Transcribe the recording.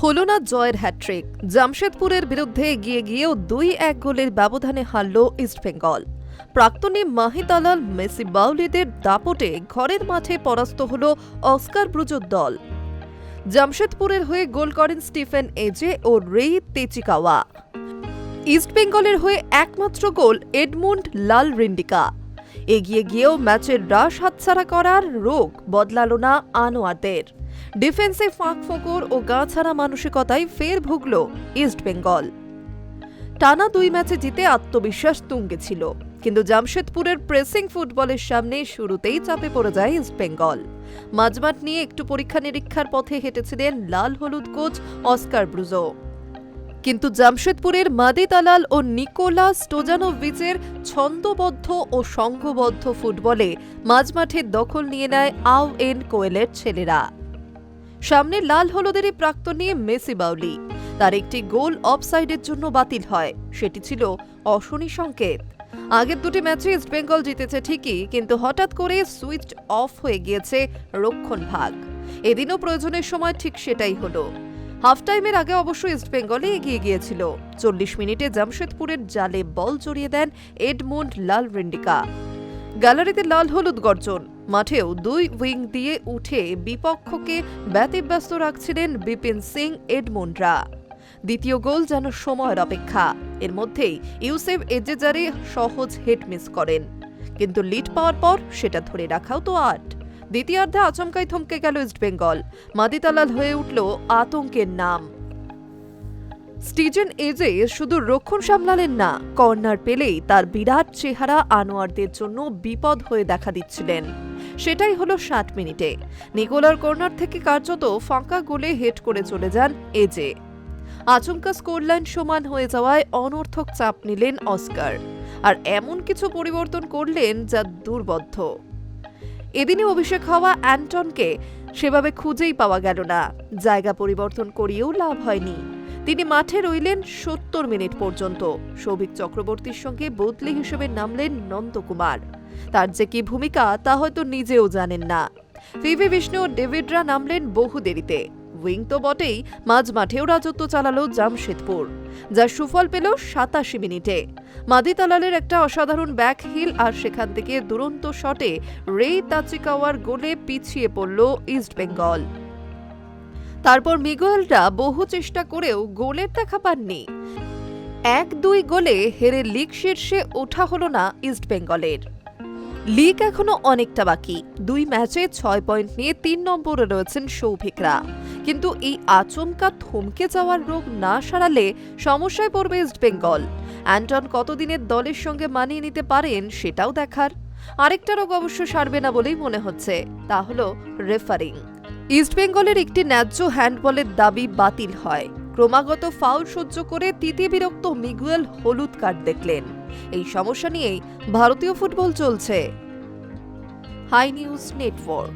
হলো না জয়ের হ্যাট্রিক। জামশেদপুরের বিরুদ্ধে এগিয়ে গিয়েও 2-1 গোলের ব্যবধানে হারল ইস্টবেঙ্গল। প্রাক্তনী মাহি তালাল মেসি বাউলিদের দাপটে ঘরের মাঠে পরাস্ত হল অস্কার ব্রুজোর দল। জামশেদপুরের হয়ে গোল করেন স্টিফেন এজে ও রেই তেচিকাওয়া। ইস্টবেঙ্গলের হয়ে একমাত্র গোল এডমুন্ড লাল রিন্ডিকা। এগিয়ে গিয়েও ম্যাচের রাশ হাতছাড়া করার রোগ বদলালো না আনোয়ারদের। ডিফেন্সে ফাঁক ফোকর ও গাঁছাড়া মানসিকতায় ফের ভুগল ইস্টবেঙ্গল। টানা 2 ম্যাচে জিতে আত্মবিশ্বাস তুঙ্গে ছিল, কিন্তু জামশেদপুরের প্রেসিং ফুটবলের সামনে শুরুতেই চাপে পড়ে যায় ইস্টবেঙ্গল। মাঝমাঠ নিয়ে একটু পরীক্ষা নিরীক্ষার পথে হেঁটেছিলেন লাল হলুদ কোচ অস্কার ব্রুজো, কিন্তু জামশেদপুরের মাদি তালাল ও নিকোলা স্টোজানোভিচের ছন্দবদ্ধ ও সংঘবদ্ধ ফুটবলে মাঝমাঠে দখল নিয়ে নেয় আওয়েন কোয়েলের ছেলেরা। সামনে লাল হলুদেরই প্রাক্তনী মেসি বাউলি। তার একটি গোল অফসাইডের জন্য বাতিল হয়, সেটি ছিল অশনি সংকেত। আগের 2টি ম্যাচে ইস্টবেঙ্গল জিতেছে ঠিকই, কিন্তু হঠাৎ করে সুইচ অফ হয়ে গিয়েছে রক্ষণ ভাগ। এদিনও প্রয়োজনের সময় ঠিক সেটাই হলো। হাফ টাইমের আগে অবশ্য ইস্টবেঙ্গলে এগিয়ে গিয়েছিল। 40 মিনিটে জামশেদপুরের জালে বল জড়িয়ে দেন এডমুন্ড লাল রিন্ডিকা। গ্যালারিতে লাল হলুদ গর্জন। মাঠেও 2 উইং দিয়ে উঠে বিপক্ষকে ব্যতিব্যস্ত রাখছিলেন বিপিন সিং এডমুন্ডরা। দ্বিতীয় গোল যেন সময়ের অপেক্ষা। এর মধ্যেই ইউসেফ এজেজারে সহজ হেড মিস করেন, কিন্তু লিড পাওয়ার পর সেটা ধরে রাখাও তো আর্ট। দ্বিতীয়ার্ধে আচমকাই থমকে গেল ইস্টবেঙ্গল। মাদিতালাল হয়ে উঠল আতঙ্কের নাম। স্টিজেন এজে শুধু রক্ষণ সামলালেন না, কর্নার পেলেই তার বিরাট চেহারা আনোয়ারদের জন্য বিপদ হয়ে দেখা দিচ্ছিলেন। সেটাই হলো 60 মিনিটে। নিকোলার কর্নার থেকে কার্যত ফাঁকা গোলে হেড করে চলে যান এজে। আচমকা স্কোরলাইন সমান হয়ে যাওয়ায় অনর্থক চাপ নিলেন অস্কার, আর এমন কিছু পরিবর্তন করলেন যা দুর্বোধ্য। এদিনে অভিষেক হওয়া অ্যান্টনকে সেভাবে খুঁজেই পাওয়া গেল না। জায়গা পরিবর্তন করিয়েও লাভ হয়নি। তিনি মাঠে রইলেন 70 মিনিট পর্যন্ত। সৌভিক চক্রবর্তীর সঙ্গে বদলি হিসেবে নামলেন নন্দকুমার। তার যে কি ভূমিকা তা হয়তো নিজেও জানেন না। পিভি বিষ্ণু ও ডেভিডরা নামলেন বহু দেরিতে। উইং তো বটেই, মাঝ মাঠেও রাজত্ব চালালো জামশেদপুর, যার সুফল পেল 87 মিনিটে। মাদি তালালের একটা অসাধারণ ব্যাক হিল আর সেখান থেকে দুরন্ত শটে রেই তাচিকাওয়ার গোলে পিছিয়ে পড়ল ইস্টবেঙ্গল। তারপর মিগুয়েলরা বহু চেষ্টা করেও গোলের দেখা পাননি। 1-2 গোলে হেরে লিগ শীর্ষে ওঠা হলো না ইস্টবেঙ্গলের। লিগ এখনো অনেকটা বাকি। 2 ম্যাচে 6 পয়েন্ট নিয়ে 3 নম্বরে রয়েছেন সৌভিকরা। কিন্তু এই আচমকা থমকে যাওয়ার রোগ না সারালে সমস্যায় পড়বে ইস্টবেঙ্গল। অ্যান্টন কতদিনের দলের সঙ্গে মানিয়ে নিতে পারেন সেটাও দেখার। আরেকটা রোগ অবশ্য সারবে না বলেই মনে হচ্ছে, তা হলো রেফারিং। ইস্টবেঙ্গলের একটি ন্যায্য হ্যান্ডবলের দাবি বাতিল হয়। ক্রমাগত ফাউল সহ্য করে তিতিবিরক্ত মিগুয়েল হলুদ কার্ড দেখলেন। এই সমস্যা নিয়েই ভারতীয় ফুটবল চলছে। Hi news network.